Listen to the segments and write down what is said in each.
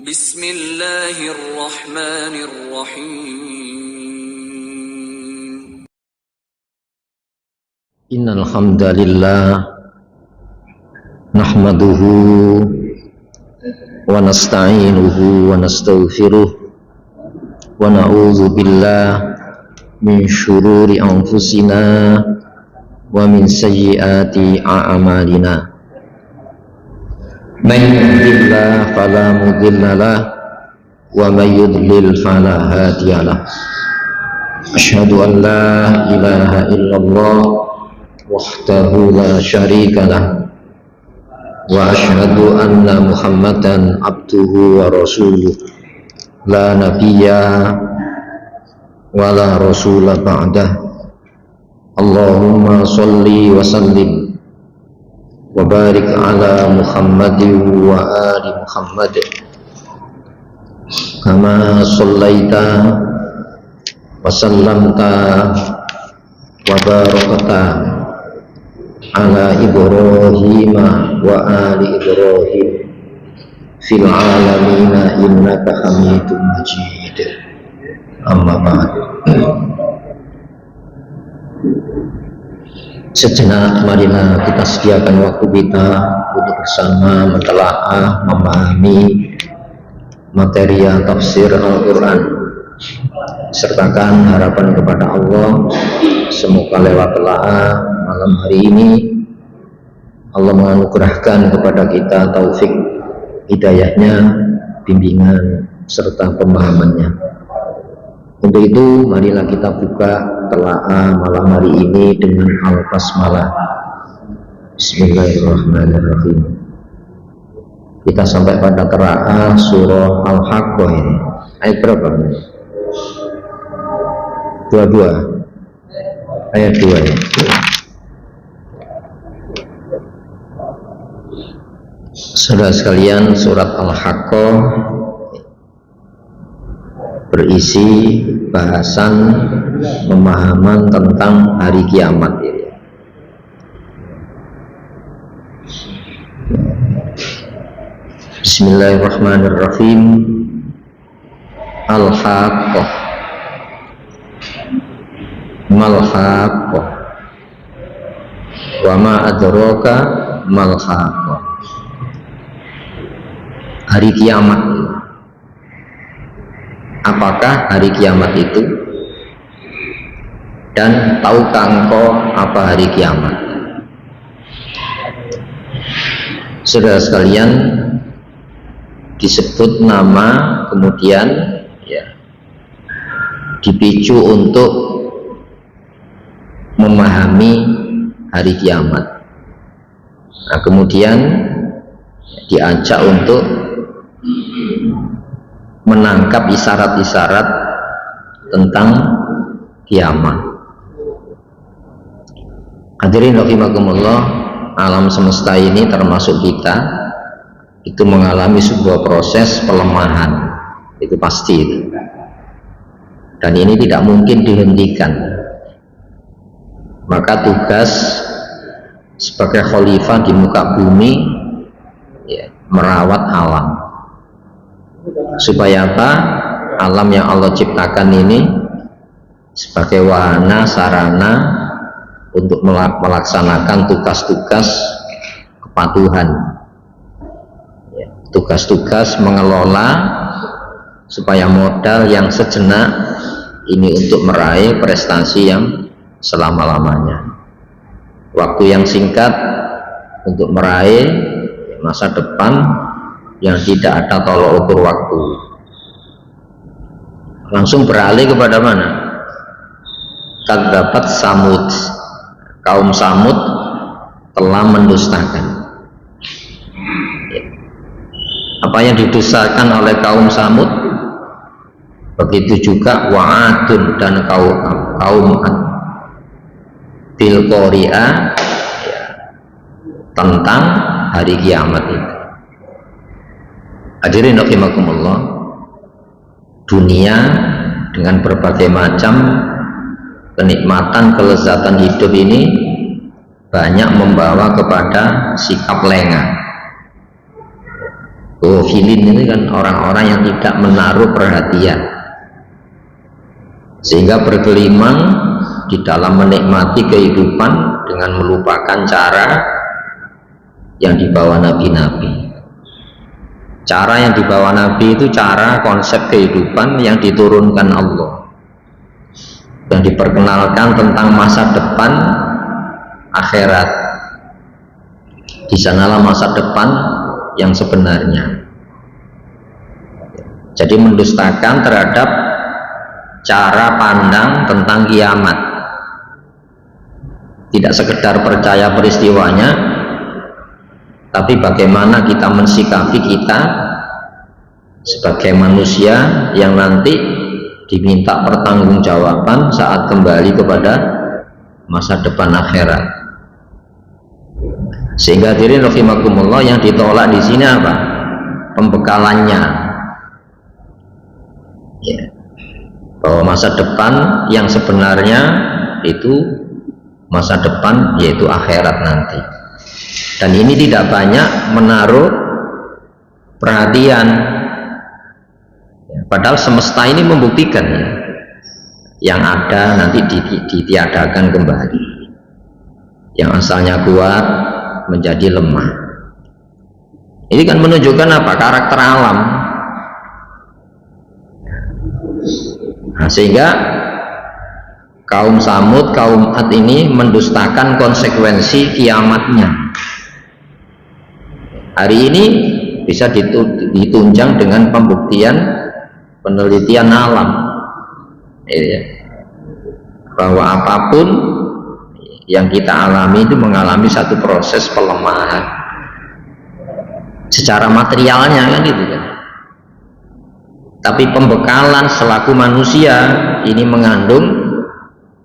Bismillahirrahmanirrahim. Innal hamdalillah nahmaduhu wa nasta'inuhu wa nastaghfiruh wa na'udzu billahi min syururi anfusina wa min sayyiati a'malina. Man yahdihillahu fala mudhillalah wa may yudlil fala hadiyalah. Asyhadu an la ilaha illallah wahdahu la syarikalah wa asyhadu anna Muhammadan abduhu wa rasuluh la nabiyya wa la rasula ba'dah. Allahumma sholli wa sallim wa barik ala Muhammadin wa ali Muhammad kama shallaita wa sallamta wa barakta ala Ibrahim wa ali Ibrahim fil alamina innaka hamidum majid. Amma ba'd. Sejenak marilah kita sediakan waktu kita untuk bersama mentelaah, memahami materi tafsir Al-Quran. Sertakan harapan kepada Allah, semoga lewat telaah malam hari ini Allah menganugerahkan kepada kita taufik hidayahnya, bimbingan serta pemahamannya. Untuk itu marilah kita buka telaah malam hari ini dengan al-basmalah. Bismillahirrahmanirrahim. Kita sampai pada qiraah surah Al-Haqqah ini. Ayat berapa? 22. Ayat 2 ya. Saudara sekalian, surat Al-Haqqah berisi bahasan pemahaman tentang hari kiamat ini. Bismillahirrahmanirrahim. Al-Haqqah. Mal-Haqqah. Wa ma adraka mal-Haqqah. Hari kiamat. Apakah hari kiamat itu? Dan tahukah engkau apa hari kiamat? Saudara sekalian, disebut nama kemudian ya dipicu untuk memahami hari kiamat. Nah, kemudian diajak untuk menangkap isyarat-isyarat tentang kiamat. Hadirin rahimakumullah, alam semesta ini termasuk kita itu mengalami sebuah proses pelemahan, itu pasti itu. Dan ini tidak mungkin dihentikan. Maka tugas sebagai khalifah di muka bumi ya, merawat alam. Supaya apa? Alam yang Allah ciptakan ini sebagai wahana sarana untuk melaksanakan tugas-tugas kepatuhan, tugas-tugas mengelola supaya modal yang sejenak ini untuk meraih prestasi yang selama-lamanya, waktu yang singkat untuk meraih masa depan yang tidak ada tolok ukur waktu. Langsung beralih kepada mana? Kadzabat Samud. Kaum Samud telah mendustakan. Apa yang didustakan oleh kaum Samud? Begitu juga Wa'adun dan kaum Ad bil Qari'ah ya, tentang hari kiamat itu. Hadirin rahimakumullah, dunia dengan berbagai macam kenikmatan, kelezatan hidup ini banyak membawa kepada sikap lengah. Ghafilin ini kan orang-orang yang tidak menaruh perhatian, sehingga bergelimang di dalam menikmati kehidupan dengan melupakan cara yang dibawa nabi-nabi. Cara yang dibawa nabi itu cara konsep kehidupan yang diturunkan Allah, yang diperkenalkan tentang masa depan akhirat. Di sanalah masa depan yang sebenarnya. Jadi mendustakan terhadap cara pandang tentang kiamat. Tidak sekedar percaya peristiwanya, tapi bagaimana kita mensikapi kita sebagai manusia yang nanti diminta pertanggungjawaban saat kembali kepada masa depan akhirat. Sehingga hadirin rahimakumullah, yang ditolak di sini apa? Pembekalannya, ya, bahwa masa depan yang sebenarnya itu masa depan yaitu akhirat nanti. Dan ini tidak banyak menaruh perhatian, ya, padahal semesta ini membuktikan ya, yang ada nanti ditiadakan kembali, yang asalnya kuat menjadi lemah. Ini kan menunjukkan apa? Karakter alam. Nah, sehingga kaum Samud, kaum Ad ini mendustakan konsekuensi kiamatnya. Hari ini bisa ditunjang dengan pembuktian penelitian alam, ya, bahwa apapun yang kita alami itu mengalami satu proses pelemahan secara materialnya, kan gitu kan. Tapi pembekalan selaku manusia ini mengandung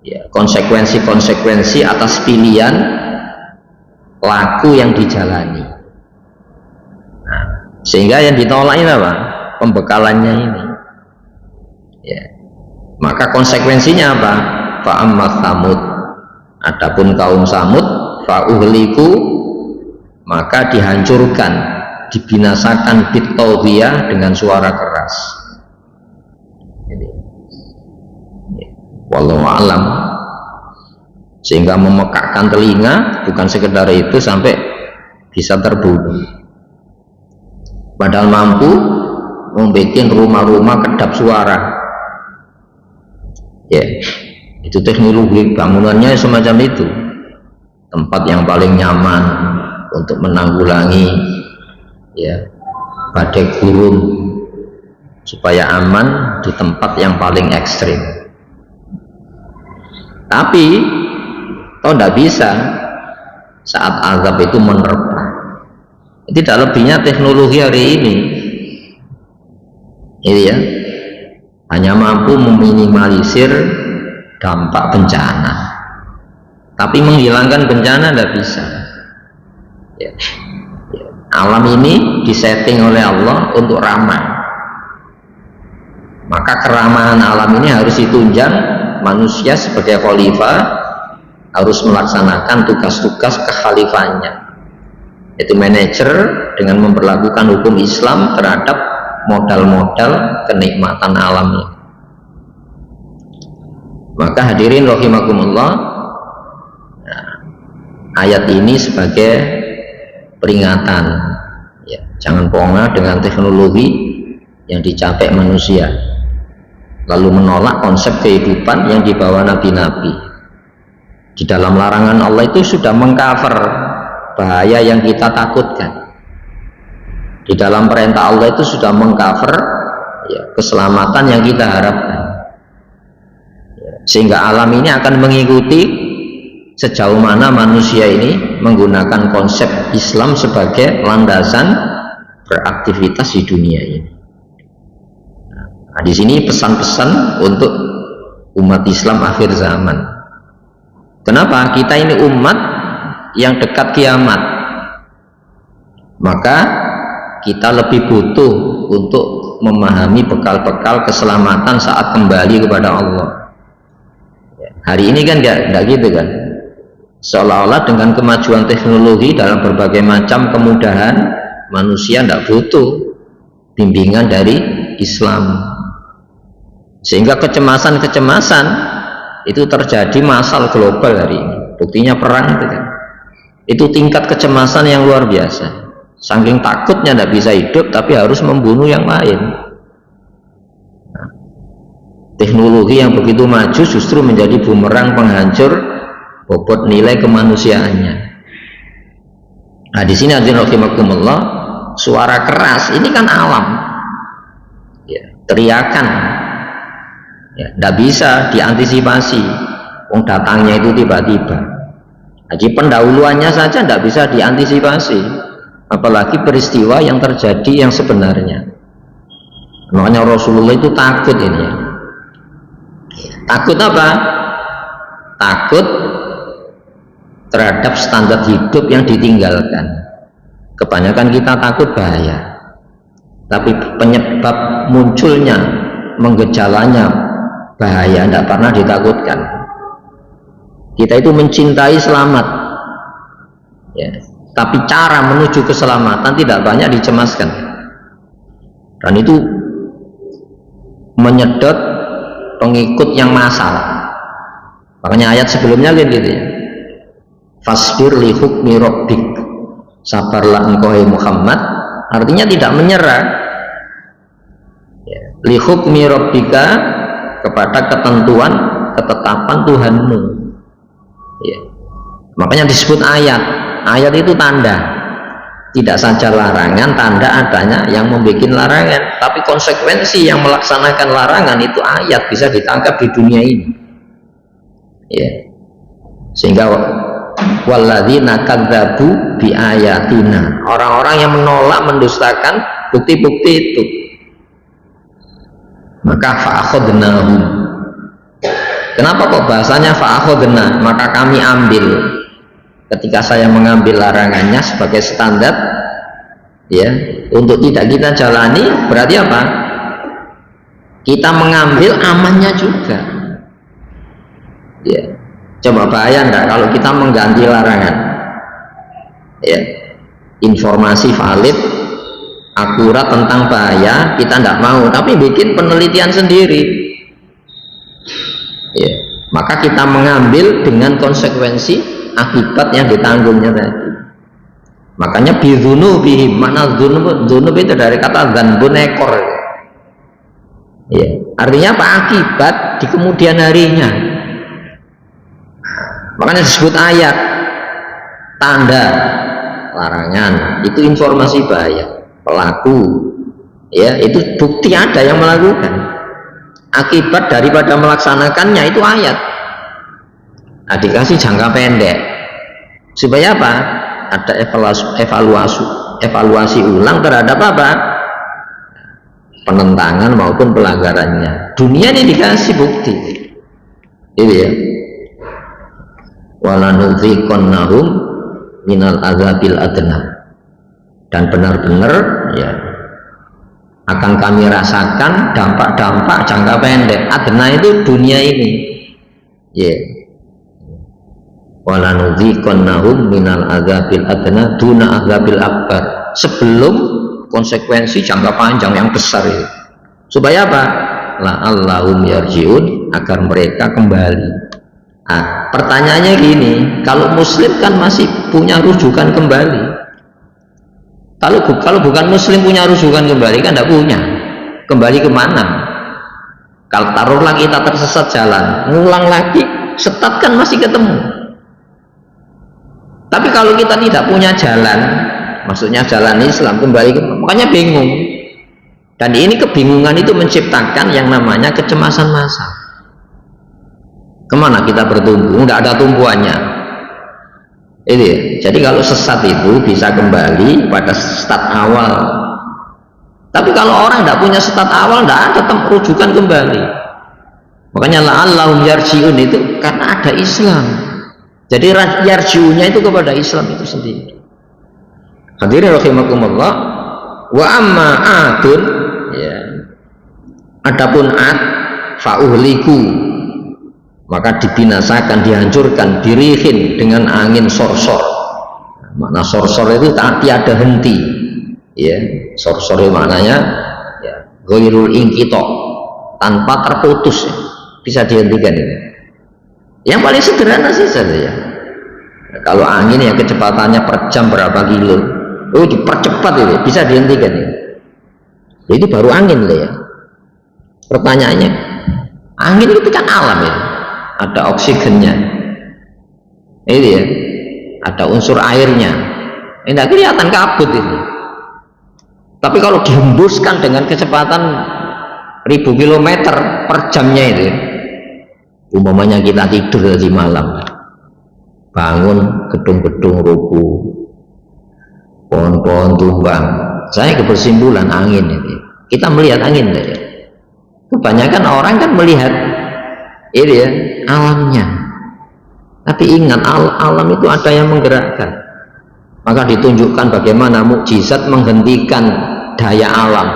ya, konsekuensi-konsekuensi atas pilihan laku yang dijalani. Nah, sehingga yang ditolak ini apa? Pembekalannya ini. Ya. Maka konsekuensinya apa? Fa'ammat Samud. Adapun kaum Samud, fa'uhliku, maka dihancurkan, dibinasakan bitaghiyah dengan suara keras. Wallahu a'lam. Sehingga memekakkan telinga, bukan sekedar itu, sampai bisa terbunuh. Padahal mampu membuat rumah-rumah kedap suara. Ya. Itu teknologi bangunannya semacam itu, tempat yang paling nyaman untuk menanggulangi ya badai gurun, supaya aman di tempat yang paling ekstrim. Tapi toh tidak bisa saat azab itu menerpa. Tidak lebihnya teknologi hari ini ya, hanya mampu meminimalisir dampak bencana, tapi menghilangkan bencana tidak bisa ya. Ya. Alam ini disetting oleh Allah untuk ramah, maka keramahan alam ini harus ditunjang. Manusia sebagai khalifah harus melaksanakan tugas-tugas kekhalifahannya, yaitu manajer dengan memperlakukan hukum Islam terhadap modal-modal kenikmatan alamnya. Maka hadirin rahimakumullah, nah, ayat ini sebagai peringatan ya, jangan pongah dengan teknologi yang dicapai manusia lalu menolak konsep kehidupan yang dibawa nabi-nabi. Di dalam larangan Allah itu sudah mengcover bahaya yang kita takutkan, di dalam perintah Allah itu sudah mengcover ya, keselamatan yang kita harapkan. Sehingga alam ini akan mengikuti sejauh mana manusia ini menggunakan konsep Islam sebagai landasan beraktivitas di dunia ini. Nah, di sini pesan-pesan untuk umat Islam akhir zaman. Kenapa? Kita ini umat yang dekat kiamat, maka kita lebih butuh untuk memahami bekal-bekal keselamatan saat kembali kepada Allah. Hari ini kan enggak gitu kan, seolah-olah dengan kemajuan teknologi dalam berbagai macam kemudahan manusia tidak butuh bimbingan dari Islam, sehingga kecemasan-kecemasan itu terjadi massal global hari ini. Buktinya perang itu kan, itu tingkat kecemasan yang luar biasa, saking takutnya tidak bisa hidup tapi harus membunuh yang lain. Teknologi yang begitu maju justru menjadi bumerang penghancur bobot nilai kemanusiaannya. Nah, di sini hadirin rahimakumullah, suara keras ini kan alam, ya, teriakan, ya, tidak bisa diantisipasi. Wong datangnya itu tiba-tiba. Jadi pendahuluannya saja tidak bisa diantisipasi, apalagi peristiwa yang terjadi yang sebenarnya. Makanya Rasulullah itu takut ini, ya. Takut apa? Takut terhadap standar hidup yang ditinggalkan. Kebanyakan kita takut bahaya, tapi penyebab munculnya, menggejalanya bahaya tidak pernah ditakutkan. Kita itu mencintai selamat, ya, tapi cara menuju keselamatan tidak banyak dicemaskan, dan itu menyedot pengikut yang massal. Makanya ayat sebelumnya gitu ya, fasbir li hukmi rabbik, sabarlah engkau Muhammad, artinya tidak menyerah, ya, li hukmi rabbika, kepada ketentuan ketetapan Tuhanmu, ya. Makanya disebut ayat itu tanda, tidak saja larangan, tanda adanya yang membuat larangan, tapi konsekuensi yang melaksanakan larangan itu ayat bisa ditangkap di dunia ini, ya. Sehingga walladzina kadzabu bi ayatina, orang-orang yang menolak, mendustakan bukti-bukti itu, maka fa'akhadnahum. Kenapa kok bahasanya fa'akhadna? Maka kami ambil. Ketika saya mengambil larangannya sebagai standar, ya, untuk tidak kita jalani, berarti apa? Kita mengambil amannya juga, ya. Coba bayang nggak kalau kita mengganti larangan, ya, informasi valid, akurat tentang bahaya kita tidak mau, tapi bikin penelitian sendiri, ya, maka kita mengambil dengan konsekuensi akibat yang ditanggungnya tadi. Makanya bidzunubihim, mana dzunub itu dari kata dzanbun, ekor, ya, artinya apa? Akibat di kemudian harinya. Makanya disebut ayat, tanda larangan, itu informasi bahaya, pelaku, ya, itu bukti ada yang melakukan. Akibat daripada melaksanakannya itu ayat. Nah, dikasih jangka pendek supaya apa? Ada evaluasi ulang terhadap apa? Penentangan maupun pelanggarannya. Dunia ini dikasih bukti, itu ya. Walanudhiqannahum minal azabil adna, dan benar-benar, ya, akan kami rasakan dampak-dampak jangka pendek. Adna itu dunia ini, ya. Walanudhiqannahum minal azabil adna duna azabil akbar, sebelum konsekuensi jangka panjang yang besar itu. Supaya apa? La'allahum yarji'un, agar mereka kembali. Nah, pertanyaannya gini, kalau muslim kan masih punya rujukan kembali. Kalau bukan muslim punya rujukan kembali kan tidak punya. Kembali kemana? Kalau taruhlah kita tersesat jalan, ngulang lagi, setat kan masih ketemu. Tapi kalau kita tidak punya jalan, maksudnya jalan Islam, kembali ke, makanya bingung. Dan ini kebingungan itu menciptakan yang namanya kecemasan massal. Kemana kita bertumbuh? Nggak ada tumbuhannya. Itu ya. Jadi kalau sesat itu bisa kembali pada start awal. Tapi kalau orang tidak punya start awal, tidak ada rujukan kembali. Makanya la'allahum yarji'un itu karena ada Islam. Jadi yarji'unya itu kepada Islam itu sendiri. Hadirin rahimakumullah. Wa amma adun, ya, adapun ad fa'uhliku, maka dibinasakan, dihancurkan, dirihin dengan angin sorsor. Makna sorsor itu tak tiada henti, ya, sor-sor maknanya ya, ghairul inqita, tanpa terputus, ya. Bisa dihentikan ini. Yang paling sederhana sih saja ya. Kalau angin ya kecepatannya per jam berapa kilo, oh dipercepat itu bisa dihentikan ya. Itu baru angin loh ya. Pertanyaannya, angin itu kan alam ya, ada oksigennya, ini ya, ada unsur airnya, tidak kelihatan kabut itu. Tapi kalau dihembuskan dengan kecepatan 1000 km per jamnya itu, umpamanya kita tidur di malam, bangun gedung-gedung rubuh, pohon-pohon tumbang, saya kebersimpulan angin itu. Kita melihat angin ya. Kebanyakan orang kan melihat ini ya, alamnya. Tapi ingat, alam itu ada yang menggerakkan. Maka ditunjukkan bagaimana mukjizat menghentikan daya alam.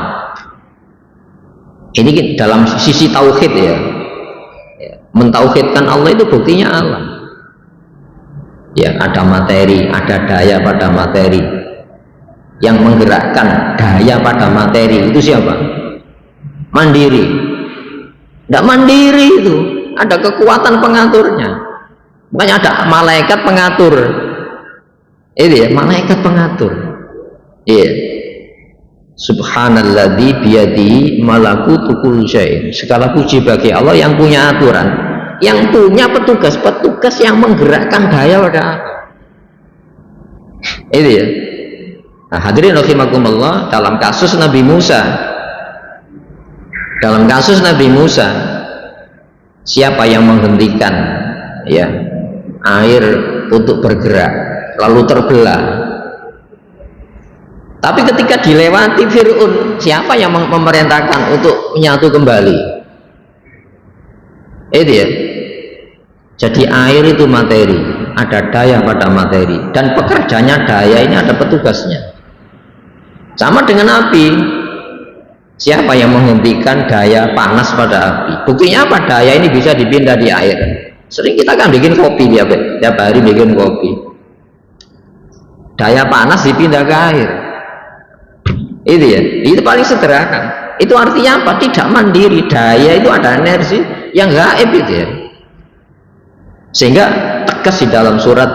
Ini dalam sisi tauhid ya. Mentauhidkan Allah itu buktinya alam. Ya, ada materi, ada daya pada materi. Yang menggerakkan daya pada materi itu siapa? Mandiri. Tidak mandiri itu, ada kekuatan pengaturnya. Makanya ada malaikat pengatur. Ini ya, malaikat pengatur. Iya. Subhanalladzi biyadihi malakutu kulli syai'in. Segala puji bagi Allah yang punya aturan, yang punya petugas-petugas yang menggerakkan daya pada apa. Ini ya. Nah, hadirin rahimakumullah, dalam kasus Nabi Musa, siapa yang menghentikan ya air untuk bergerak lalu terbelah? Tapi ketika dilewati Fir'aun, siapa yang memerintahkan untuk menyatu kembali? Itu ya. Jadi air itu materi, ada daya pada materi, dan pekerjanya daya ini ada petugasnya. Sama dengan api, siapa yang menghentikan daya panas pada api? Buktinya apa? Daya ini bisa dipindah di air. Sering kita kan bikin kopi tiap hari bikin kopi, daya panas dipindah ke air. Itu ya, itu paling sederhana. Itu artinya apa? Tidak mandiri. Daya itu ada energi yang gaib itu ya. Sehingga tegas di dalam surat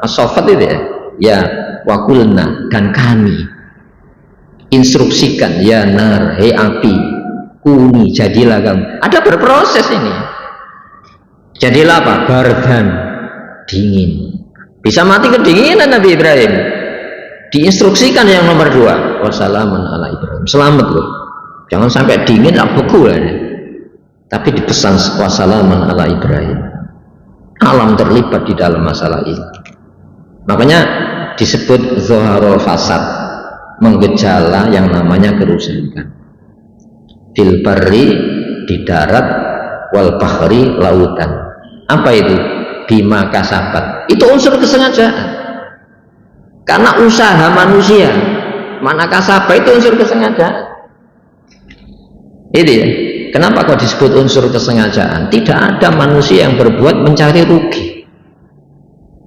As-Saffat itu ya, ya wakulna, dan kami instruksikan, ya nar, hei api, kuni, jadilah kamu. Ada berproses ini. Jadilah apa? Bardan, dingin. Bisa mati kedinginan Nabi Ibrahim. Diinstruksikan yang nomor 2, wassalamun ala Ibrahim, selamat loh, jangan sampai dingin beku lah. Tapi dipesan wassalamun ala Ibrahim. Alam terlibat di dalam masalah ini. Makanya disebut zoharul fasad, menggejala yang namanya kerusakan. Fil barri, di darat, wal bahri, lautan. Apa itu? Bima kasabat. Itu unsur kesengajaan. Karena usaha manusia, mana kasabah itu unsur kesengajaan. Ini ya. Kenapa kok disebut unsur kesengajaan? Tidak ada manusia yang berbuat mencari rugi.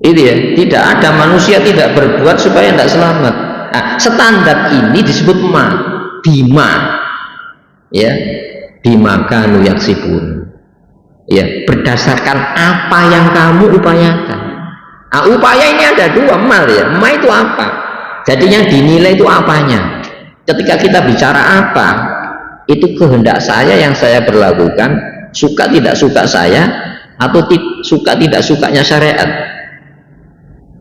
Itu ya. Tidak ada manusia tidak berbuat supaya tidak selamat. Nah, standar ini disebut bima, ya, bima kanu yaksibun. Ya, berdasarkan apa yang kamu upayakan. Nah, upaya ini ada 2 mal ya. Ma itu apa? Jadi yang dinilai itu apanya. Ketika kita bicara apa, itu kehendak saya yang saya berlakukan, suka tidak suka saya, atau suka tidak sukanya syariat.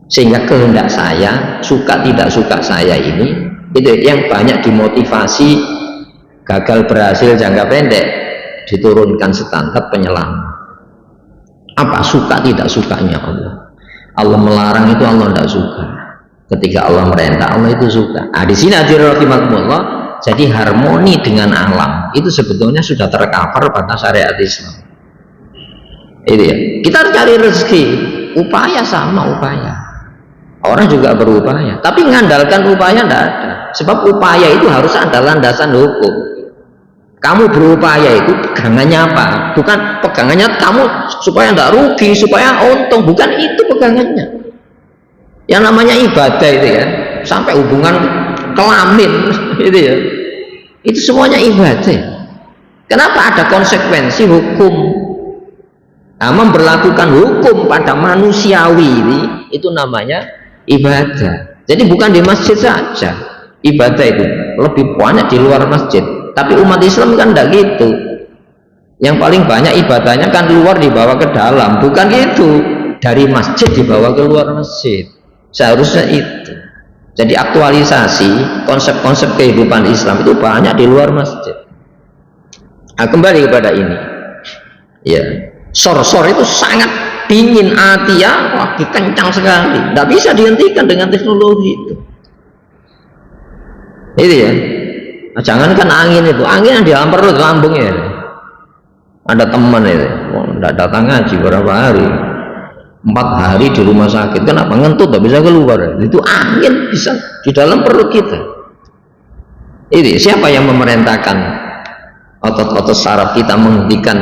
Sehingga kehendak saya, suka tidak suka saya ini, itu yang banyak dimotivasi gagal berhasil jangka pendek, diturunkan standar penyelamat. Apa? Suka tidak sukanya Allah. Allah melarang itu Allah tidak suka. Ketika Allah merintah, Allah itu suka. Nah, di sini hadirin rahimakumullah, jadi harmoni dengan alam itu sebetulnya sudah tercover pada syariat Islam. Itu ya. Kita harus cari rezeki, upaya sama upaya. Orang juga berupaya, tapi mengandalkan upaya tidak ada. Sebab upaya itu harus ada landasan hukum. Kamu berupaya itu pegangannya apa? Bukan pegangannya kamu supaya tidak rugi, supaya untung, bukan itu pegangannya. Yang namanya ibadah itu ya, sampai hubungan kelamin, gitu ya. Itu semuanya ibadah. Kenapa ada konsekuensi hukum? Nah, memberlakukan hukum pada manusiawi ini, itu namanya ibadah. Jadi bukan di masjid saja ibadah itu, lebih banyak di luar masjid. Tapi umat Islam kan tidak gitu. Yang paling banyak ibadahnya kan luar dibawa ke dalam, bukan gitu. Dari masjid dibawa ke luar masjid. Seharusnya itu. Jadi aktualisasi konsep-konsep kehidupan Islam itu banyak di luar masjid. Nah, kembali kepada ini. Ya, sor-sor itu sangat dingin atia, wah kencang sekali. Tidak bisa dihentikan dengan teknologi itu. Itu ya. Nah, jangankan angin itu, angin yang di dalam perut lambung ya. Ada teman itu, tidak datang ngaji berapa hari, 4 hari di rumah sakit. Kenapa? Ngentut, tidak bisa keluar. Itu angin bisa di dalam perut kita. Ini siapa yang memerintahkan otot-otot saraf kita menghentikan,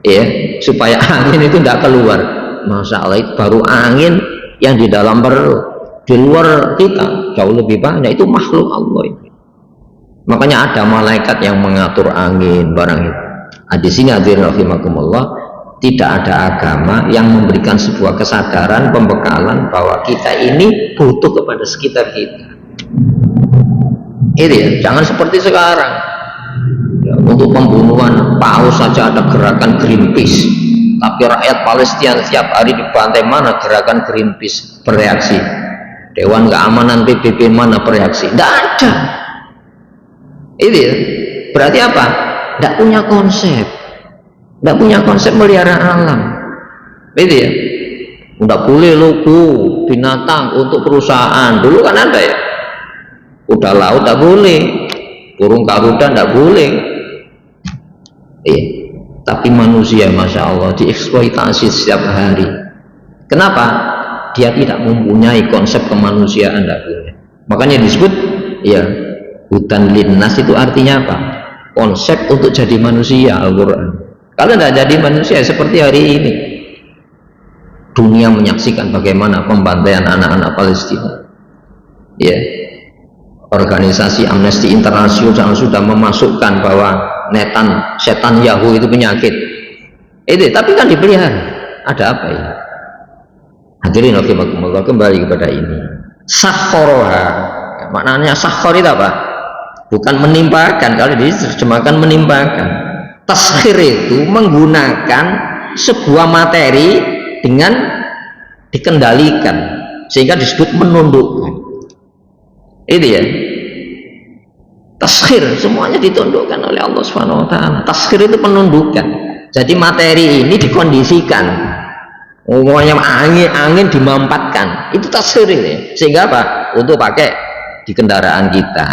ya, supaya angin itu tidak keluar? Masya Allah, itu baru angin yang di dalam perut. Di luar kita jauh lebih banyak, itu makhluk Allah itu. Makanya ada malaikat yang mengatur angin barang itu. Nah, di sini hadirin rahimakumullah, tidak ada agama yang memberikan sebuah kesadaran, pembekalan bahwa kita ini butuh kepada sekitar kita. Ini ya, jangan seperti sekarang. Ya, untuk pembunuhan paus saja ada gerakan Greenpeace, tapi rakyat Palestina setiap hari dibantai, mana gerakan Greenpeace bereaksi? Dewan Keamanan PBB mana bereaksi? Tidak ada. Ini ya, berarti apa? Tidak punya konsep. Tidak punya konsep melihara alam. Itu ya. Tidak boleh logo binatang untuk perusahaan. Dulu kan ada ya. Kuda laut tidak boleh, burung garuda tidak boleh. Tapi manusia, masya Allah, dieksploitasi setiap hari. Kenapa? Dia tidak mempunyai konsep kemanusiaan, tidak boleh. Makanya disebut ya, hutan linnas itu artinya apa? Konsep untuk jadi manusia, Al-Quran. Kalau tidak jadi manusia seperti hari ini, dunia menyaksikan bagaimana pembantaian anak-anak Palestina. Ya, organisasi Amnesty International sudah memasukkan bahwa setan Yahoo itu penyakit. Itu, tapi kan dipelihara. Ada apa ya? Hadirin rahimakumullah, kembali kepada ini. Sakhoroha, maknanya sakhor itu apa? Bukan menimpakan, kalau diterjemahkan menimpakan. Taskhir itu menggunakan sebuah materi dengan dikendalikan, sehingga disebut menundukkan. Itu ya. Taskhir semuanya ditundukkan oleh Allah Subhanahu wa taala. Taskhir itu penundukan. Jadi materi ini dikondisikan. Umumnya angin dimampatkan. Itu taskhir ini. Sehingga apa? Untuk pakai di kendaraan kita.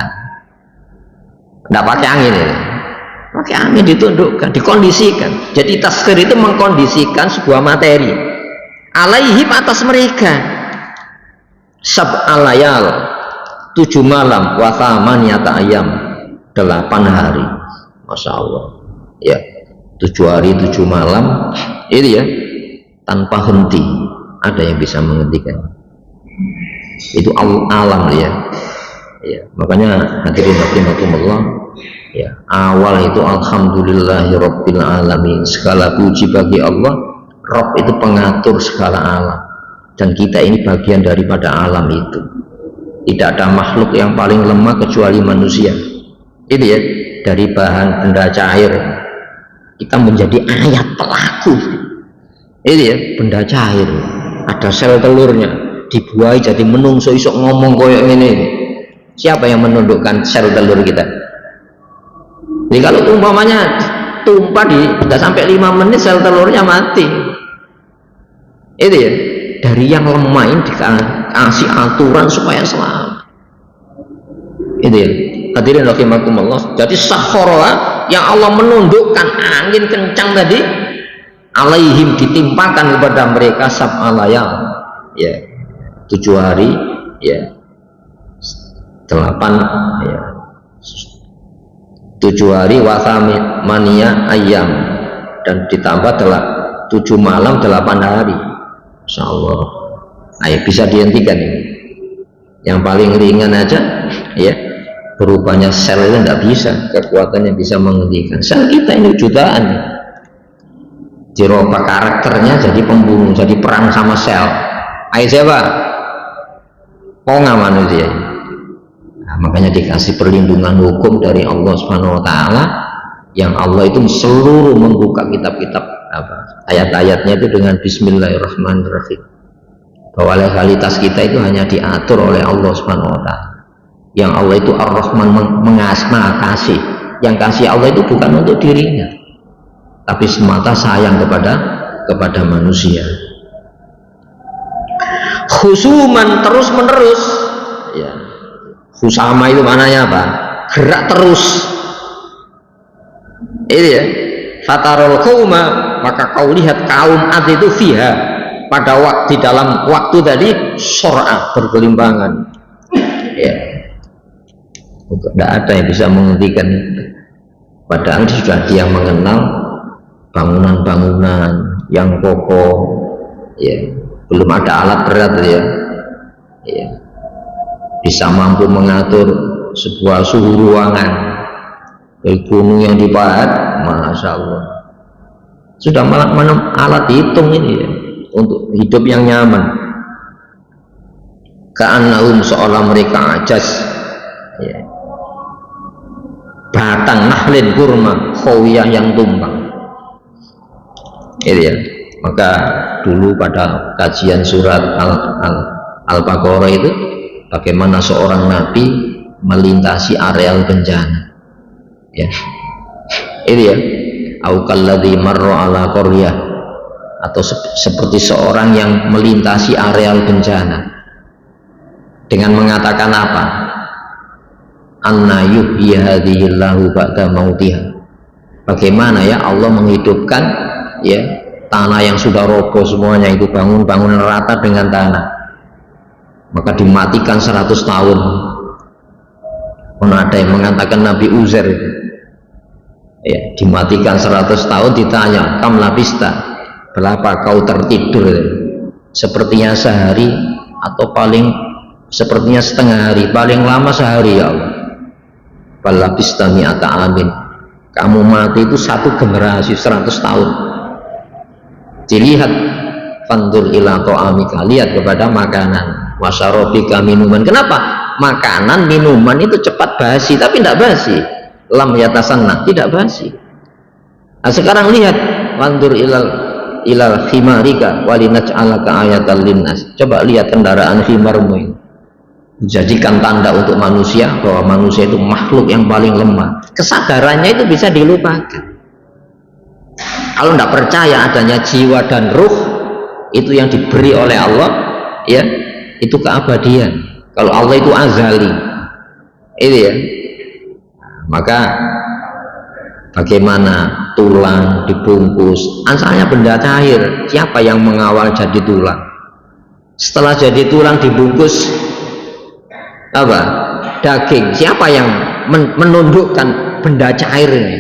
Tidak pakai angin ini. Pakai angin ditundukkan, dikondisikan. Jadi taskhir itu mengkondisikan sebuah materi. Alaihim atas mereka. Sab'alayal, 7 malam, wa thamaniyata ayam, 8 hari. Masya Allah. Ya, 7 hari 7 malam. Itu ya, tanpa henti. Ada yang bisa menghentikan. Itu alam ya. Ya, makanya hadirin rahimakumullah, ya, awal itu alhamdulillahirabbil alamin, segala puji bagi Allah. Rabb itu pengatur segala alam, dan kita ini bagian daripada alam itu. Tidak ada makhluk yang paling lemah kecuali manusia. Itu ya, dari bahan benda cair kita menjadi ayat pelaku. Itu ya, benda cair, ada sel telurnya, dibuai jadi menungso, isok ngomong koyok ini. Siapa yang menundukkan sel telur kita? Jadi kalau umpamanya tumpah tidak sampai 5 menit sel telurnya mati. Itu ya, dari yang lemah ini dikasih aturan supaya selamat. Itu ya, hadirin rahimakumullah. Jadi sakhara yang Allah menundukkan angin kencang tadi, alaihim ditimpakan kepada mereka sab'alayal, ya, 7 hari, ya, 8, ya, 7 hari wathamania ayam, dan ditambah 7 malam 8 hari. Insya Allah. Ayo bisa dihentikan ini. Yang paling ringan aja ya, berubahnya sel itu tidak bisa, kekuatannya bisa menghentikan. Sel kita ini jutaan, dirubah karakternya jadi pembunuh, jadi perang sama sel. Ayo siapa? Ponga manusia. Nah, makanya dikasih perlindungan hukum dari Allah Subhanahu Wa Taala, yang Allah itu seluruh membuka kitab-kitab ayat-ayatnya itu dengan Bismillahirrahmanirrahim. Bahwa legalitas kita itu hanya diatur oleh Allah Subhanahu Wa Taala. Yang Allah itu Ar-Rahman, Maha kasih. Yang kasih Allah itu bukan untuk dirinya, tapi semata sayang kepada manusia. Khusuman terus menerus, ya. Khusama itu maknanya apa? Gerak terus. Ini ya. Fatarul qauma, maka kau lihat kaum Ad itu fiha, pada waktu, di dalam waktu tadi, sor'a, bergelimpangan. Ya. Tidak ada yang bisa menghentikan itu. Padahal sudah dia mengenal bangunan-bangunan yang kokoh, ya. Belum ada alat berat, ya. Ya. Bisa mampu mengatur sebuah suhu ruangan. Dari gunung yang dipahat, masya Allah, sudah alat hitung ini, ya, untuk hidup yang nyaman. Ka'annahum, seolah mereka ajas, ya, batang nahlin kurma khawiyah yang tumbang. Ini ya. Maka dulu pada kajian surat Al-Baqarah itu, bagaimana seorang nabi melintasi areal bencana, ya. Ini ya, au kalladzi marra ala qaryah, atau seperti seorang yang melintasi areal bencana dengan mengatakan apa? Anna yuhyi hadhillahu ba'da mautiha. Bagaimana ya Allah menghidupkan, ya, tanah yang sudah roboh semuanya itu, bangunan rata dengan tanah, maka dimatikan 100 tahun. Ada yang mengatakan Nabi Uzair, ya, dimatikan 100 tahun. Ditanya, kam labista, berapa kau tertidur? Sepertinya sehari, atau paling sepertinya setengah hari, paling lama sehari, ya Allah. Balabista mi'ata amin, kamu mati itu 1 generasi, 100 tahun. Dilihat, fandur ila ta'amika, lihat kepada makanan, wasyarobika minuman. Kenapa? Makanan, minuman itu cepat basi, tapi tidak basi. Lam yatasanna, tidak basi. Nah, sekarang lihat, fandur ilal khimarika walinaj'alaka ayatan linnas. Coba lihat kendaraan khimarmu ini, jadikan tanda untuk manusia bahwa manusia itu makhluk yang paling lemah. Kesadarannya itu bisa dilupakan. Kalau tidak percaya adanya jiwa dan ruh itu yang diberi oleh Allah, ya, itu keabadian. Kalau Allah itu azali, itu ya. Maka bagaimana tulang dibungkus, asalnya benda cair, siapa yang mengawal jadi tulang? Setelah jadi tulang dibungkus apa? Daging, siapa yang menundukkan benda cair ini?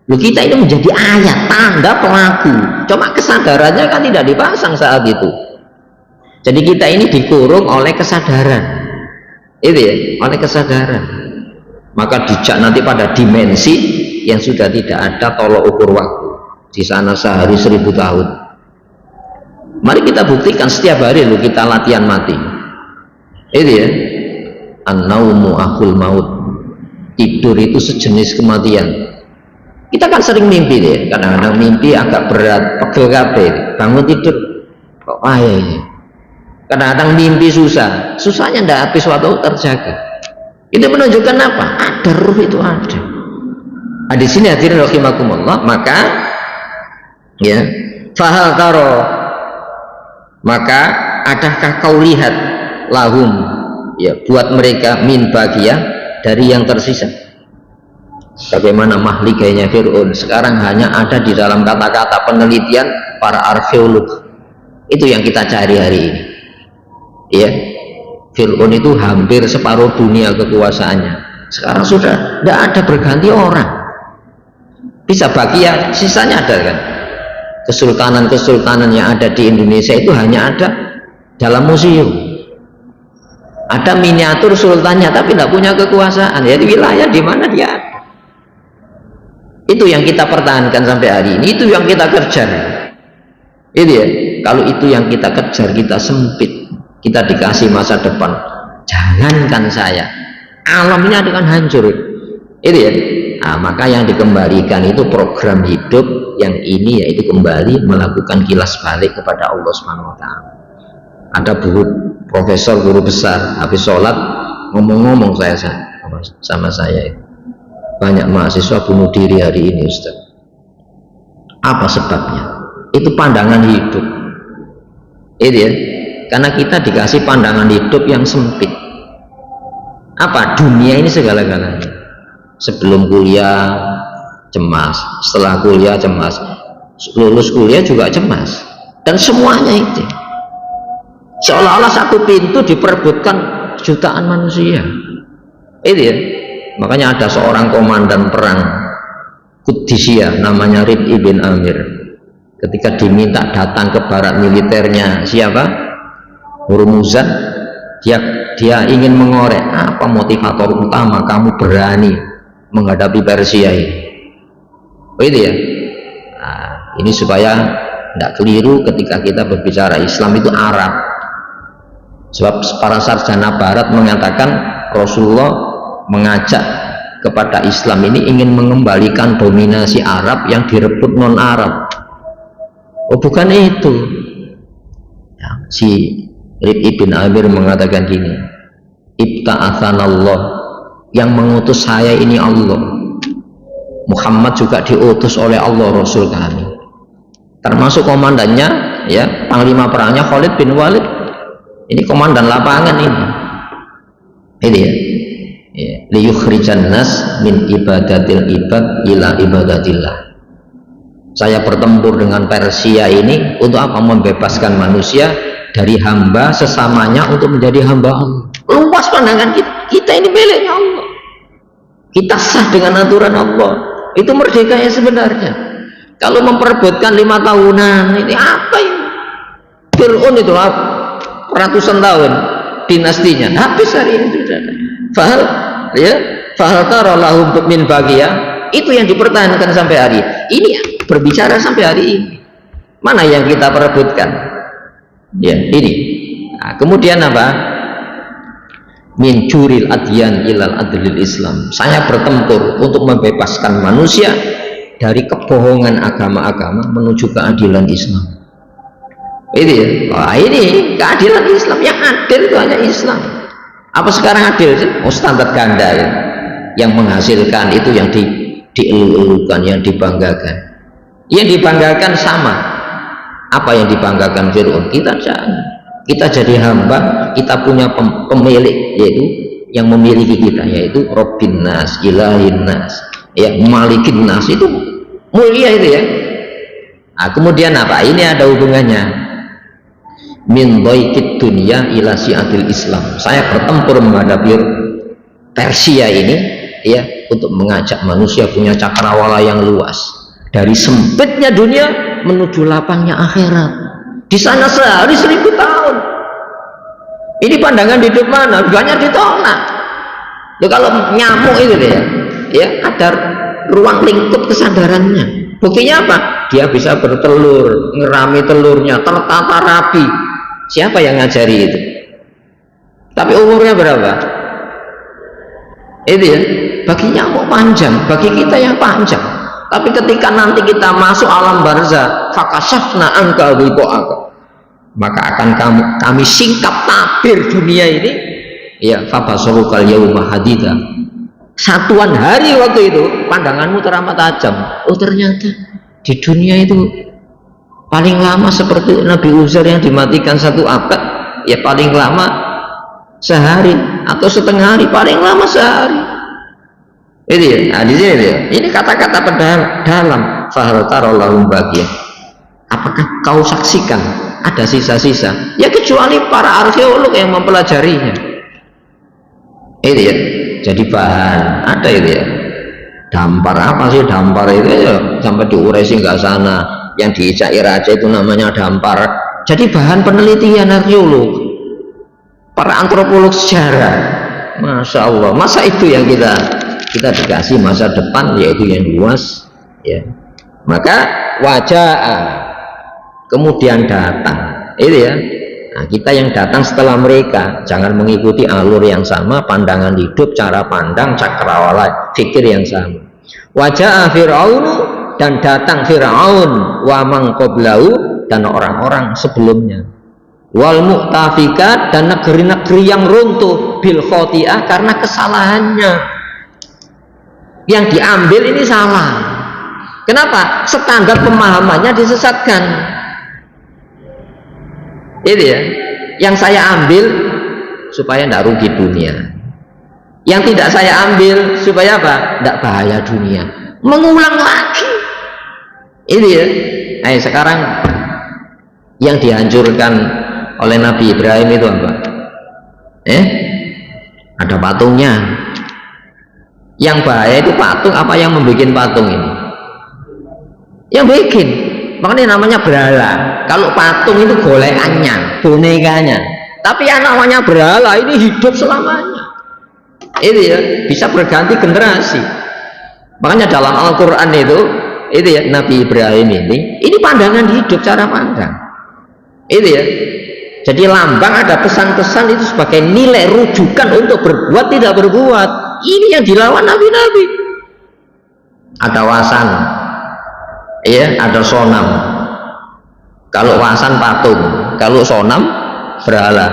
Loh, kita ini menjadi ayat, tanda pelaku. Cuma kesadarannya kan tidak dipasang saat itu. Jadi kita ini dikurung oleh kesadaran, itu ya, oleh kesadaran. Maka dijak nanti pada dimensi yang sudah tidak ada tolok ukur waktu. Di sana sehari 1000 tahun. Mari kita buktikan setiap hari loh, kita latihan mati. Itu ya, an-naumu akhul maut, tidur itu sejenis kematian. Kita kan sering mimpi deh, kadang-kadang mimpi agak berat, pegel kabeh, bangun tidur kok ayah ini. Kadang-kadang mimpi susah, susahnya tidak habis waktu terjaga. Itu menunjukkan apa? Ada ruh itu ada. Nah, di sini hadirin rahimakumullah, maka ya, fahal taro, maka adakah kau lihat lahum, ya, buat mereka min bagia, dari yang tersisa. Bagaimana mahliganya Fir'aun sekarang hanya ada di dalam kata-kata penelitian para arkeolog. Itu yang kita cari hari ini, ya. Fir'aun itu hampir separuh dunia kekuasaannya, sekarang sudah tidak ada, berganti orang. Bisa bagian sisanya ada kan. Kesultanan-kesultanan yang ada di Indonesia itu hanya ada dalam museum. Ada miniatur sultannya tapi tidak punya kekuasaan. Jadi wilayah di mana dia ada. Itu yang kita pertahankan sampai hari ini. Itu yang kita kejar. Itu ya. Kalau itu yang kita kejar, kita sempit, kita dikasih masa depan. Jangankan saya, alam ini akan hancur. Itu ya. Nah, maka yang dikembalikan itu program hidup yang ini, yaitu kembali melakukan kilas balik kepada Allah Subhanahu wa Ta'ala. Ada profesor guru besar habis sholat ngomong-ngomong sama saya, banyak mahasiswa bunuh diri hari ini Ustaz. Apa sebabnya? Itu pandangan hidup. Itu ya, karena kita dikasih pandangan hidup yang sempit. Apa? Dunia ini segala-galanya. Sebelum kuliah cemas, setelah kuliah cemas, lulus kuliah juga cemas, dan semuanya itu seolah-olah satu pintu diperebutkan jutaan manusia. Itu ya. Makanya ada seorang komandan perang Qudisiyah namanya Rib ibn Amir, ketika diminta datang ke barak militernya siapa? Hurmuzan, dia ingin mengorek apa motivator utama kamu berani menghadapi Persia ini. Oh itu ya. Nah, ini supaya tidak keliru ketika kita berbicara Islam itu Arab. Sebab para sarjana barat mengatakan Rasulullah mengajak kepada Islam ini ingin mengembalikan dominasi Arab yang direbut non Arab. Oh bukan itu ya, si Rib ibn Amir mengatakan gini, ibta'athanallah, yang mengutus saya ini Allah. Muhammad juga diutus oleh Allah Rasul kami, termasuk komandannya ya, panglima perangnya Khalid bin Walid. Ini komandan lapangan ini ya, liyukhrijan nas min ibadatil ibad ila ibadatillah. Saya bertempur dengan Persia ini untuk apa? Membebaskan manusia dari hamba sesamanya untuk menjadi hamba Allah. Luas pandangan kita ini miliknya Allah, kita sah dengan aturan Allah. Itu merdeka yang sebenarnya. Kalau memperebutkan 5 tahunan ini apa ini? Fir'aun itu ratusan tahun dinastinya habis hari ini sudah. Fahal ya, fahal tara lahum min baqiya, itu yang dipertahankan sampai hari ini. Berbicara sampai hari ini, mana yang kita perebutkan ya ini. Nah, kemudian apa? Min juril adyan ilal adlil Islam, saya bertempur untuk membebaskan manusia dari kebohongan agama-agama menuju keadilan Islam. Itu ya. Wah, ini keadilan Islam, yang adil itu hanya Islam. Apa sekarang adil sih? Oh, standar ganda ya, yang menghasilkan itu yang dielu-elukan, yang dibanggakan. Yang dibanggakan sama apa yang dibanggakan Fir'aun. Kita jangan, kita jadi hamba, kita punya pemilik, yaitu yang memiliki kita, yaitu Rabbin Nas, Ilahin Nas ya, Malikin Nas. Itu mulia itu ya. Nah, kemudian apa? Ini ada hubungannya min dhaikid dunya ila si'atil Islam. Saya bertempur menghadapi Persia ini ya, untuk mengajak manusia punya cakrawala yang luas, dari sempitnya dunia menuju lapangnya akhirat. Di sana sehari 1000 tahun. Ini pandangan hidup mana? Banyak ditolak. Loh, kalau nyamuk itu ya ada ruang lingkup kesadarannya. Buktinya apa? Dia bisa bertelur, ngerami telurnya, tertata rapi. Siapa yang ngajari itu? Tapi umurnya berapa? Itu ya, bagi nyamuk panjang, bagi kita yang panjang. Tapi ketika nanti kita masuk alam barzah, fakashafna anka ghita'aka, maka akan kami singkap tabir dunia ini ya, fabasarukal yauma hadida. Satuan hari waktu itu pandanganmu teramat tajam. Oh, ternyata di dunia itu paling lama seperti Nabi Uzair yang dimatikan 1 abad ya, paling lama sehari atau setengah hari, paling lama sehari. Itu ya. Nah, di sini ya. Ini kata-kata dalam fahal tarallahum baqiya. Apakah kau saksikan ada sisa-sisa? Ya, kecuali para arkeolog yang mempelajarinya. Itu ya. Jadi bahan ada itu ya. Dampar apa sih dampar itu ya, sampai diurai nggak sana. Yang di Cair aja itu namanya dampar. Jadi bahan penelitian arkeolog. para antropolog sejarah. Masya Allah, masa itu yang kita dikasih masa depan yaitu yang luas, ya. Maka wajah kemudian datang, itu ya. Nah, kita yang datang setelah mereka, jangan mengikuti alur yang sama, pandangan hidup, cara pandang, cakrawala, fikir yang sama. Wajah Fir'aun, dan datang Fir'aun, wa man qablahu, dan orang-orang sebelumnya. Wal mu'tafikat, dan negeri-negeri yang runtuh, bil khoti'ah, karena kesalahannya. Yang diambil ini salah. Kenapa? Standar pemahamannya disesatkan. Itu ya, yang saya ambil supaya tidak rugi dunia, yang tidak saya ambil supaya apa? Tidak bahaya dunia. Mengulang lagi. Itu ya. Ayo sekarang yang dihancurkan oleh Nabi Ibrahim itu apa? Ada patungnya. Yang bahaya itu patung apa yang membuat patung ini? Yang bikin. Makanya namanya berhala. Kalau patung itu golekannya, bonekanya. Tapi yang namanya berhala ini hidup selamanya. Itu ya, bisa berganti generasi. Makanya dalam Al-Quran itu ya, Nabi Ibrahim ini pandangan hidup, cara pandang. Itu ya. Jadi lambang ada pesan-pesan itu sebagai nilai rujukan untuk berbuat tidak berbuat. Ini yang dilawan nabi-nabi. Ada wasan, ya, ada sonam. Kalau wasan patung, kalau sonam berhala.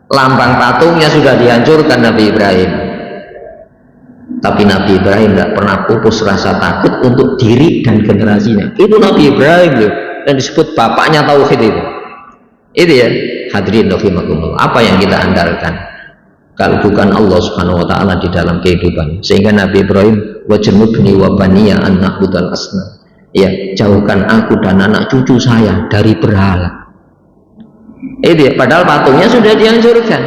Lambang patungnya sudah dihancurkan Nabi Ibrahim. Tapi Nabi Ibrahim tidak pernah pupus rasa takut untuk diri dan generasinya. Itu Nabi Ibrahim loh, dan disebut bapaknya tauhid itu. Itu ya, hadirin rahimakumullah. Apa yang kita andalkan kalau bukan Allah Subhanahu wa taala di dalam kehidupan? Sehingga Nabi Ibrahim, wajnubni wa baniya an na'budal asnam. Ya, jauhkan aku dan anak cucu saya dari berhala. Itu ya, padahal patungnya sudah dihancurkan.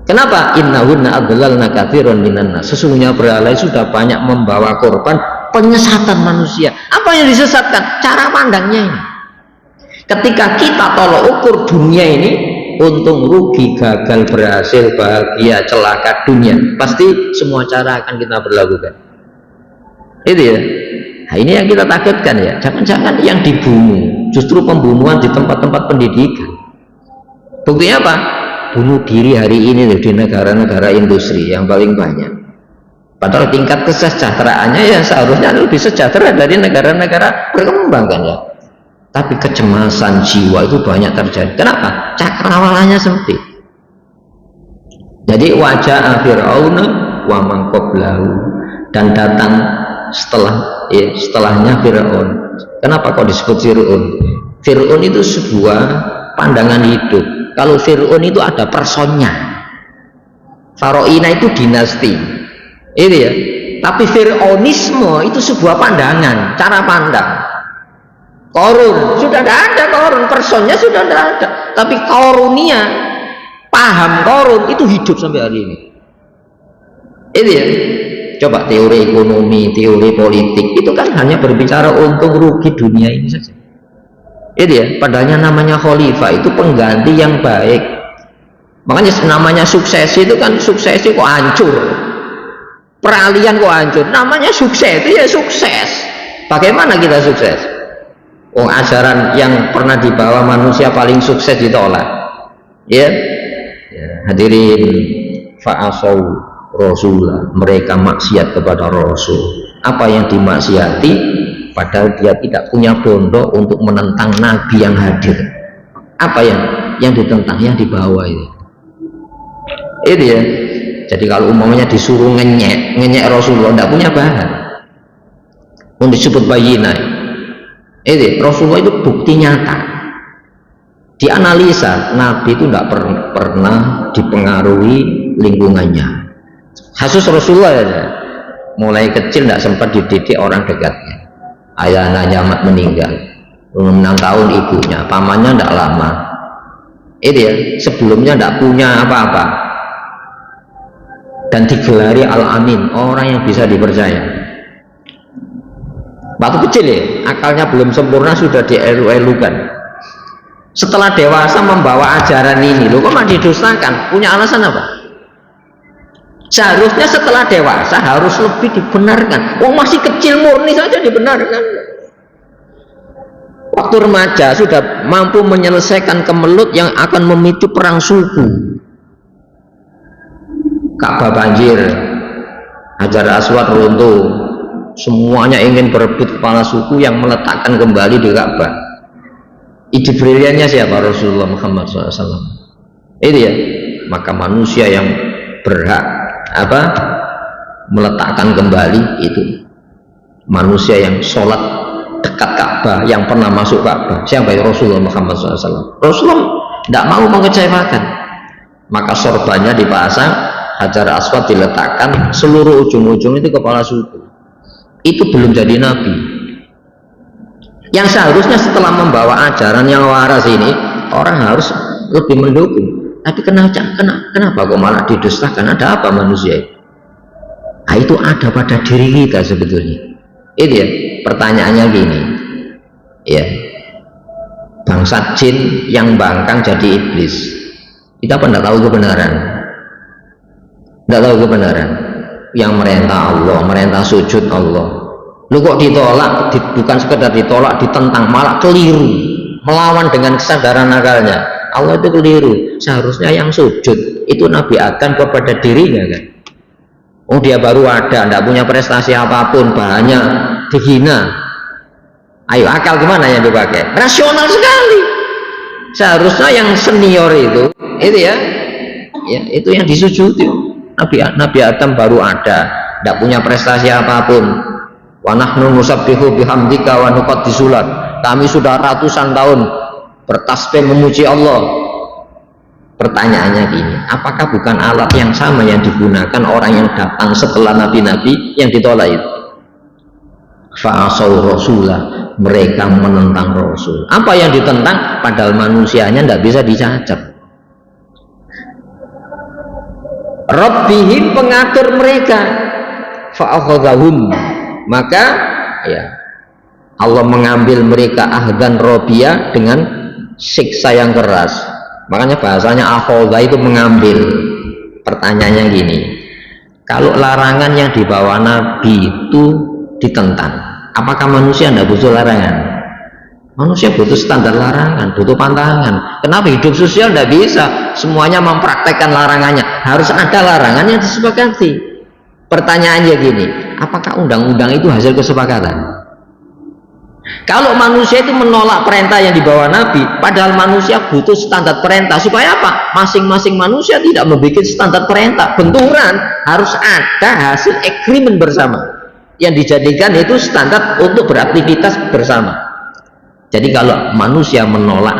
Kenapa? Innahunna adlalna katsiran minan nas. Sesungguhnya berhala sudah banyak membawa korban penyesatan manusia. Apa yang disesatkan? Cara pandangnya ini. Ketika kita tolok ukur dunia ini, untung, rugi, gagal, berhasil, bahagia, celaka, dunia, pasti semua cara akan kita berlakukan. Itu ya. Nah, ini yang kita takutkan ya. Jangan-jangan yang dibunuh justru pembunuhan di tempat-tempat pendidikan. Buktinya apa? Bunuh diri hari ini di negara-negara industri yang paling banyak. Padahal tingkat kesejahteraannya ya seharusnya lebih sejahtera dari negara-negara berkembang kan ya. Tapi kecemasan jiwa itu banyak terjadi. Kenapa? Cakrawalanya sempit. Jadi wajah Fir'aun wa man qablahu, dan datang setelahnya Fir'aun. Kenapa kok disebut Fir'aun? Fir'aun itu sebuah pandangan hidup. Kalau Fir'aun itu ada personnya. Faroina itu dinasti. Itu ya. Tapi Fir'aunisme itu sebuah pandangan, cara pandang. Korun sudah tidak ada, korun personnya sudah tidak ada, tapi korunia, paham korun itu hidup sampai hari ini. Itu ya. Coba teori ekonomi, teori politik itu kan hanya berbicara untung rugi dunia ini saja. Itu ya. Padahal namanya khalifah itu pengganti yang baik. Makanya namanya suksesi itu kan, suksesi kok hancur, peralihan kok hancur. Namanya sukses itu ya sukses. Bagaimana kita sukses? Ajaran yang pernah dibawa manusia paling sukses ditolak, ya. Hadirin, fa'asau rasulah, mereka maksiat kepada Rasul. Apa yang dimaksiati? Padahal dia tidak punya bondo untuk menentang Nabi yang hadir. Apa yang ditentang, yang dibawa itu. Itu ya. Jadi kalau umumnya disuruh ngenyek Rasulullah, tidak punya bahan untuk disebut bayinah. Rasulullah itu bukti nyata. Dianalisa, Nabi itu tidak pernah dipengaruhi lingkungannya. Kasus Rasulullah ya, mulai kecil tidak sempat dididik orang dekatnya. Ayahnya Yamat meninggal, 6 tahun ibunya, pamannya tidak lama. Itu ya, sebelumnya tidak punya apa-apa. Dan digelari Al-Amin, orang yang bisa dipercaya. Waktu kecil ya, akalnya belum sempurna sudah dielu-elukan. Setelah dewasa membawa ajaran ini, loh kok malah didustakan? Punya alasan apa? Seharusnya setelah dewasa harus lebih dibenarkan. Oh masih kecil murni saja dibenarkan. Waktu remaja sudah mampu menyelesaikan kemelut yang akan memicu perang suku. Ka'bah banjir, Hajar Aswad runtuh, semuanya ingin berebut kepala suku yang meletakkan kembali di Ka'bah. Ide briliannya siapa? Rasulullah Muhammad SAW. Itu ya, maka manusia yang berhak meletakkan kembali itu manusia yang sholat dekat Ka'bah, yang pernah masuk Ka'bah. Siapa itu? Rasulullah Muhammad SAW. Rasulullah tidak mau mengecewakan, maka sorbannya dipasang, Hajar Aswad diletakkan, seluruh ujung-ujung itu kepala suku. Itu belum jadi nabi. Yang seharusnya setelah membawa ajaran yang waras ini, orang harus lebih mendukung. Tapi kenapa kok malah didustakan? Ada apa manusia itu? Nah, itu ada pada diri kita sebetulnya. Itu ya, pertanyaannya gini ya, bangsa jin yang bangkang jadi iblis, kita apa tidak tahu kebenaran? Tidak tahu kebenaran. Yang merintah Allah, merintah sujud Allah. Lu kok ditolak? Bukan sekedar ditolak, ditentang, malah keliru, melawan dengan kesadaran akalnya. Allah itu keliru. Seharusnya yang sujud itu Nabi Adam kepada dirinya kan. Oh dia baru ada, tidak punya prestasi apapun, bahannya dihina. Ayo akal gimana yang dipakai? Rasional sekali. Seharusnya yang senior itu ya itu yang disujudi. Nabi Adam baru ada, tidak punya prestasi apapun. Wa nahnu nusabbihu bihamdika wa nuqaddisu lak. Kami sudah ratusan tahun bertasbih memuji Allah. Pertanyaannya gini, apakah bukan alat yang sama yang digunakan orang yang datang setelah nabi-nabi yang ditolak itu? Fa'asau rasulah, mereka menentang Rasul. Apa yang ditentang? Padahal manusianya tidak bisa dicacat. Rabbihim, pengatur mereka. Fa'akhadhahum, maka ya Allah mengambil mereka ahdan robia dengan siksa yang keras. Makanya bahasanya akhadha itu mengambil. Pertanyaannya gini, kalau larangan yang dibawa Nabi itu ditentang, apakah manusia tidak butuh larangan? Manusia butuh standar larangan, butuh pantangan. Kenapa hidup sosial tidak bisa semuanya mempraktekkan larangannya? Harus ada larangan yang disepakati. Pertanyaannya gini, apakah undang-undang itu hasil kesepakatan? Kalau manusia itu menolak perintah yang dibawa Nabi, padahal manusia butuh standar perintah, supaya apa? Masing-masing manusia tidak membuat standar perintah, benturan. Harus ada hasil agreement bersama yang dijadikan itu standar untuk beraktivitas bersama. Jadi kalau manusia menolak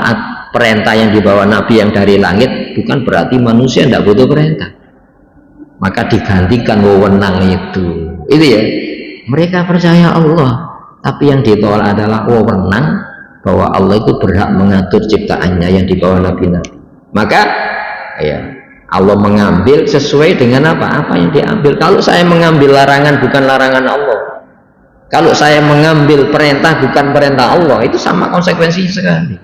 perintah yang dibawa Nabi yang dari langit, bukan berarti manusia tidak butuh perintah, maka digantikan wewenang itu ya. Mereka percaya Allah, tapi yang ditolak adalah wewenang bahwa Allah itu berhak mengatur ciptaannya yang dibawa Nabi-Nabi. Maka ya Allah mengambil sesuai dengan apa yang diambil. Kalau saya mengambil larangan bukan larangan Allah, kalau saya mengambil perintah bukan perintah Allah, itu sama konsekuensinya sekali.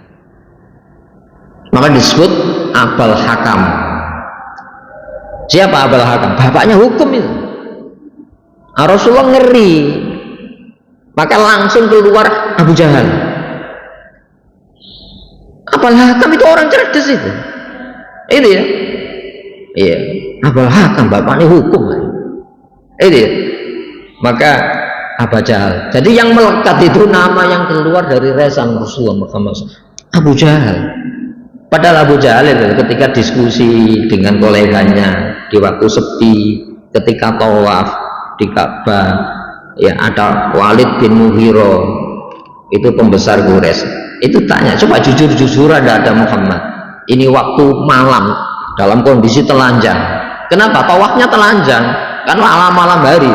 Maka disebut Abul Hakam. Siapa Abul Hakam? Bapaknya hukum itu. Rasulullah ngeri, maka langsung keluar Abu Jahal. Abul Hakam itu orang cerdas itu ya. Iya, Abul Hakam bapaknya hukum itu ya. Maka Abu Jahal. Jadi yang melekat itu nama yang keluar dari resan Rasulullah Muhammad SAW, Abu Jahal. Padahal Abu Jahal itu ketika diskusi dengan koleganya di waktu sepi, ketika tawaf di Ka'bah, ya ada Walid bin Mughirah, itu pembesar Quraisy. Itu tanya, coba jujur-jujuran ada Muhammad. Ini waktu malam dalam kondisi telanjang. Kenapa? Tawafnya telanjang, kan malam hari.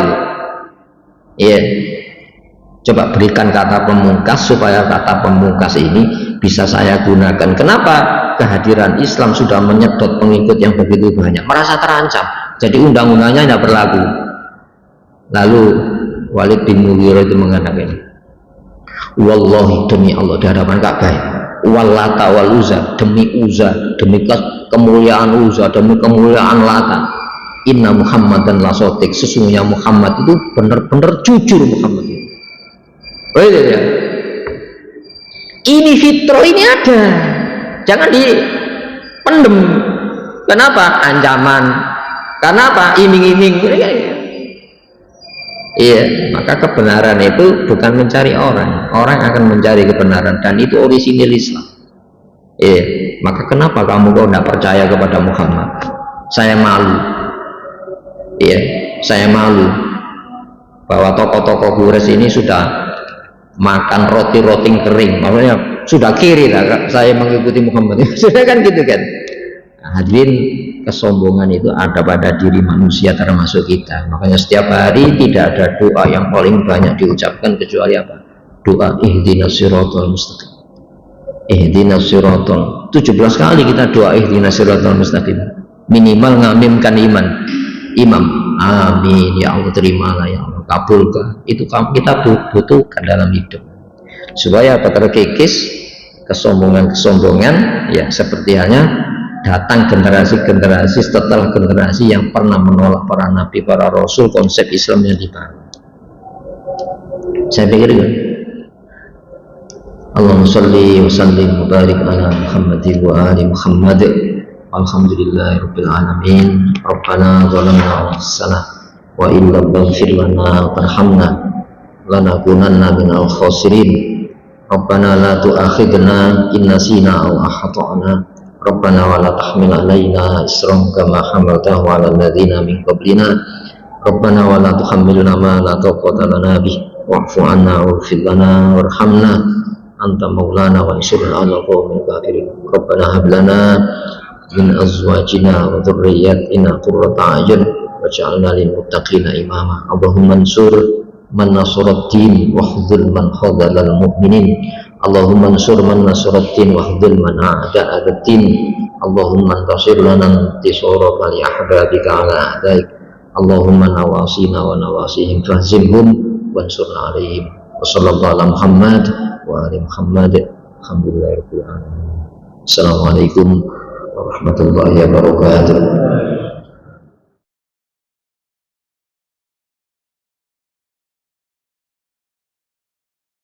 Iya. Coba berikan kata pemungkas supaya kata pemungkas ini bisa saya gunakan. Kenapa? Kehadiran Islam sudah menyedot pengikut yang begitu banyak, merasa terancam. Jadi undang-undangnya tidak berlaku. Lalu Walid bin Mughirah itu mengatakan, wallahi demi Allah di hadapan Ka'bah, Wallata wal Uzza, demi Uzza, demi kemuliaan Uzza, demi kemuliaan Lata. Inna Muhammadan la sotik, sesungguhnya Muhammad itu benar-benar jujur Muhammad itu. Oh iya, iya. Ini fitro ini ada, jangan dipendem. Kenapa? Ancaman. Kenapa? Iming-iming. Iya, maka kebenaran itu bukan mencari orang akan mencari kebenaran, dan itu orisinil Islam. Iya, maka kenapa kamu kok tidak percaya kepada Muhammad? Saya malu. Iya, saya malu bahwa tokoh-tokoh Quraisy ini sudah makan roti-roti kering, maksudnya sudah kiri lah saya mengikuti Muhammad. Sudah kan gitu kan. Hadirin, kesombongan itu ada pada diri manusia termasuk kita. Makanya setiap hari tidak ada doa yang paling banyak diucapkan kecuali apa? Doa ihdinas siratal mustaqim. Ihdinas siratal. 17 kali kita doa ihdinas siratal mustaqim. Minimal ngamimkan imam. Amin ya Allah, terimalah ya Allah, kabulkan. Itu kita butuhkan dalam hidup. Supaya apa? Terkikis kesombongan-kesombongan ya, seperti halnya datang generasi-generasi setelah generasi yang pernah menolak para nabi, para rasul, konsep Islam yang dibangun. Saya pikir itu. Allahumma sholli wa sallim wa barik ala Muhammadin wa ali Muhammad. Alhamdulillahirabbil alamin. Rabbana zalamna anfusana wa illa taghfir lana warhamna lanakunanna minal khasirin. Rabbana la tu'akhidna in nasina aw akhtana. Rabbana wa la tahmil alaina isran kama hamaltahu ala alladziina min qablina. Rabbana wa la tuhammilna ma la taqata lana bih wa'fu 'anna waghfir lana warhamna anta maulana wa ansurna 'alal qaumil kafirin. Rabbana hab lana min azwajina wa dhurriyyatina qurrata a'yun waj'alna lil muttaqina imama. Allahumma ansur man nasara ad-din wa khudhul man khadhala al-mu'minin. Allahumma ansur man nasaraddin wa hdil man a'da'a ad-din. Allahumma antasir lana intisara li ahbabika ala a'daik. Allahumma nawasina wa nawasihim fahzimhum wansurna alaihim. Wa sallallahu ala Muhammad wa ali Muhammad. Alhamdulillahirabbil alamin. Assalamualaikum warahmatullahi wabarakatuh.